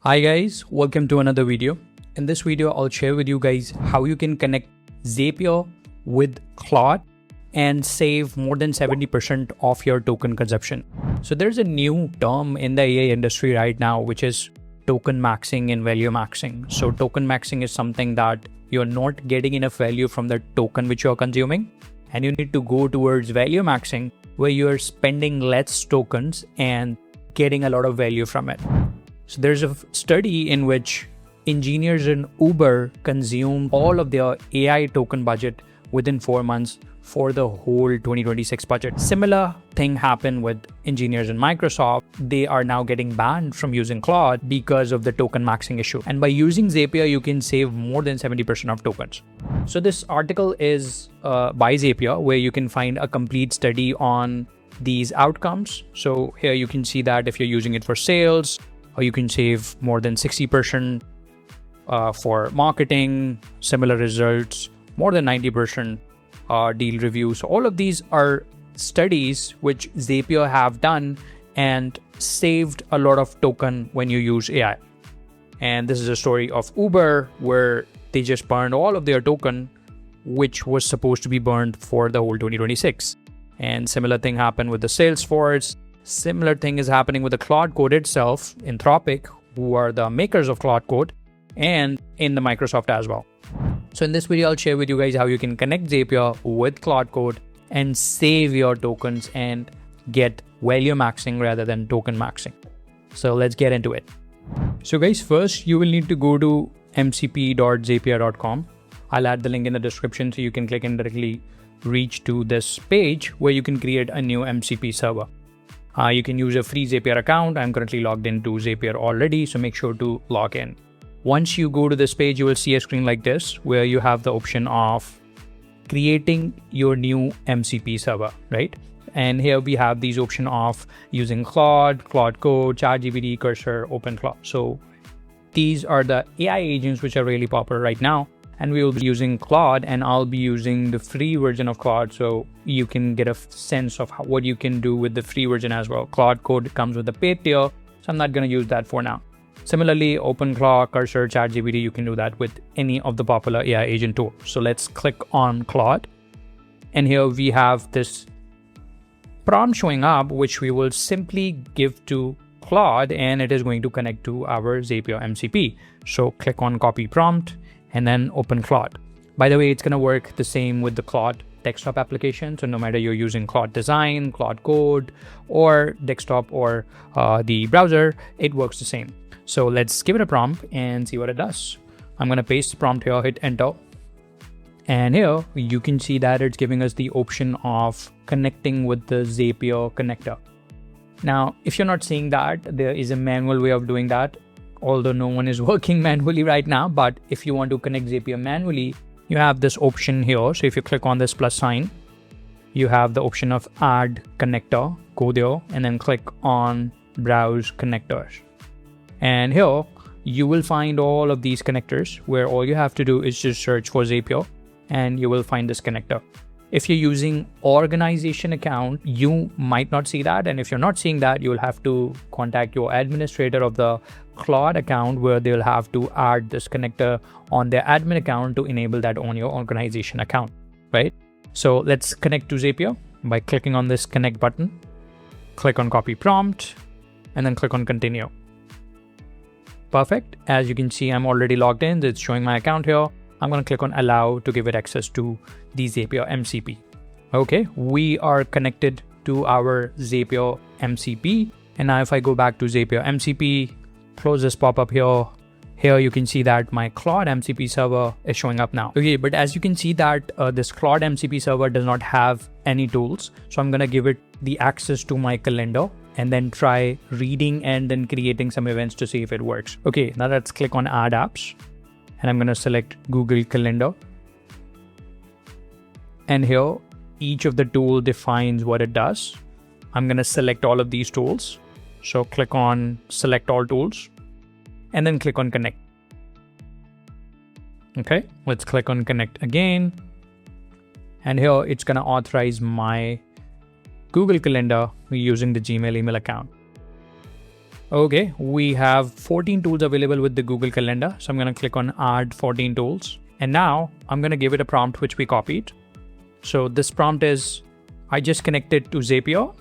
Hi guys, welcome to another video. In this video, I'll share with you guys how you can connect Zapier with Claude and save more than 70% of your token consumption. So there's a new term in the AI industry right now, which is token maxing and value maxing. So token maxing is something that you're not getting enough value from the token which you're consuming, and you need to go towards value maxing where you're spending less tokens and getting a lot of value from it. So there's a study in which engineers in Uber consume all of their AI token budget within 4 months for the whole 2026 budget. Similar thing happened with engineers in Microsoft. They are now getting banned from using Claude because of the token maxing issue. And by using Zapier, you can save more than 70% of tokens. So this article is by Zapier, where you can find a complete study on these outcomes. So here you can see that if you're using it for sales, or you can save more than 60% for marketing, similar results, more than 90% deal reviews. So all of these are studies which Zapier have done and saved a lot of token when you use AI. And this is a story of Uber where they just burned all of their token, which was supposed to be burned for the whole 2026. And similar thing happened with the Salesforce. Similar thing is happening with the Claude Code itself, Anthropic, who are the makers of Claude Code, and in the Microsoft as well. So in this video, I'll share with you guys how you can connect Zapier with Claude Code and save your tokens and get value maxing rather than token maxing. So let's get into it. So guys, first you will need to go to mcp.zapier.com. I'll add the link in the description so you can click and directly reach to this page where you can create a new MCP server. You can use a free Zapier account. I'm currently logged into Zapier already, so make sure to log in. Once you go to this page, you will see a screen like this where you have the option of creating your new MCP server, right? And here we have these option of using Claude, Claude Code, ChatGPT, Cursor, OpenClaw. So these are the AI agents which are really popular right now. And we will be using Claude, and I'll be using the free version of Claude so you can get a sense of what you can do with the free version as well. Claude Code comes with the paid tier, so I'm not going to use that for now. Similarly, OpenClaw, Cursor, ChatGPT, you can do that with any of the popular AI agent tools. So let's click on Claude. And here we have this prompt showing up, which we will simply give to Claude, and it is going to connect to our Zapier MCP. So click on copy prompt and then open Claude. By the way, it's going to work the same with the Claude desktop application. So no matter you're using Claude Design, Claude Code, or desktop or the browser, it works the same. So let's give it a prompt and see what it does. I'm going to paste the prompt here, hit enter. And here you can see that it's giving us the option of connecting with the Zapier connector. Now, if you're not seeing that, there is a manual way of doing that. Although no one is working manually right now, but if you want to connect Zapier manually, you have this option here. So if you click on this plus sign, you have the option of add connector, go there and then click on browse connectors. And here you will find all of these connectors where all you have to do is just search for Zapier and you will find this connector. If you're using organization account, you might not see that. And if you're not seeing that, you'll have to contact your administrator of the Claude account where they'll have to add this connector on their admin account to enable that on your organization account, right? So let's connect to Zapier by clicking on this connect button, click on copy prompt, and then click on continue. Perfect. As you can see, I'm already logged in. It's showing my account here. I'm going to click on allow to give it access to the Zapier MCP. Okay, we are connected to our Zapier MCP. And now if I go back to Zapier MCP, close this pop-up here you can see that my Claude MCP server is showing up now. Okay, but as you can see that this Claude MCP server does not have any tools. So I'm going to give it the access to my calendar and then try reading and then creating some events to see if it works. Okay, now let's click on add apps. And I'm going to select Google Calendar. And here, each of the tool defines what it does. I'm going to select all of these tools. So click on select all tools and then click on connect. Okay, let's click on connect again. And here it's going to authorize my Google Calendar using the Gmail email account. Okay, we have 14 tools available with the Google Calendar. So I'm going to click on add 14 tools. And now I'm going to give it a prompt which we copied. So this prompt is, I just connected to Zapier.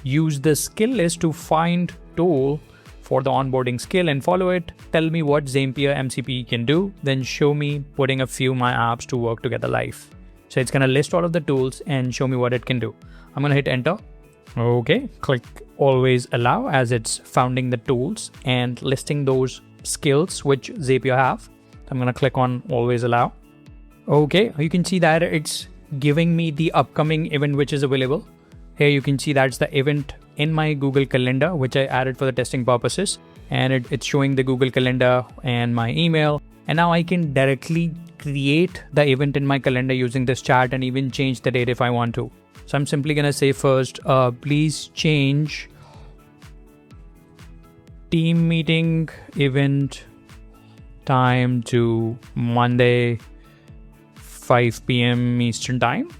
Use the skill list to find tool for the onboarding skill and follow it. Tell me what Zapier MCP can do. Then show me putting a few of my apps to work together live. So it's going to list all of the tools and show me what it can do. I'm going to hit enter. Okay, click always allow as it's founding the tools and listing those skills which Zapier have. I'm going to click on always allow. Okay, you can see that it's giving me the upcoming event which is available. Here you can see that's the event in my Google Calendar, which I added for the testing purposes. And it's showing the Google Calendar and my email. And now I can directly create the event in my calendar using this chat and even change the date if I want to. So I'm simply going to say first, please change team meeting event time to Monday, 5 p.m. Eastern time.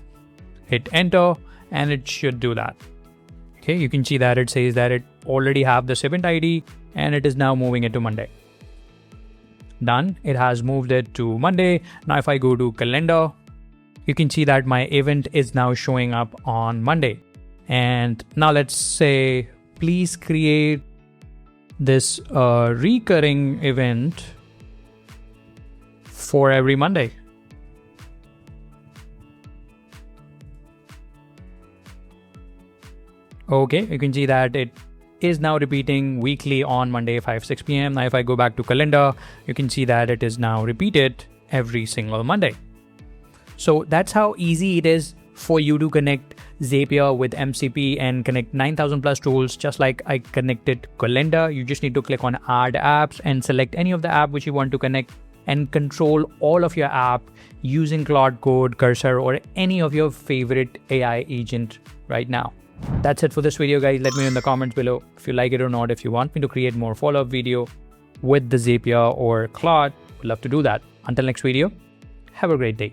Hit enter and it should do that. Okay, you can see that it says that it already have this event ID and it is now moving it to Monday. Done. It has moved it to Monday. Now if I go to calendar, you can see that my event is now showing up on Monday. And now let's say, please create this recurring event for every Monday. Okay, you can see that it is now repeating weekly on Monday, 5-6 p.m. Now if I go back to calendar, you can see that it is now repeated every single Monday. So that's how easy it is for you to connect Zapier with MCP and connect 9,000 plus tools. Just like I connected calendar, you just need to click on add apps and select any of the app which you want to connect and control all of your app using Claude Code, Cursor, or any of your favorite AI agent right now. That's it for this video, guys. Let me know in the comments below if you like it or not. If you want me to create more follow-up video with the Zapier or Claude, I'd love to do that. Until next video, have a great day.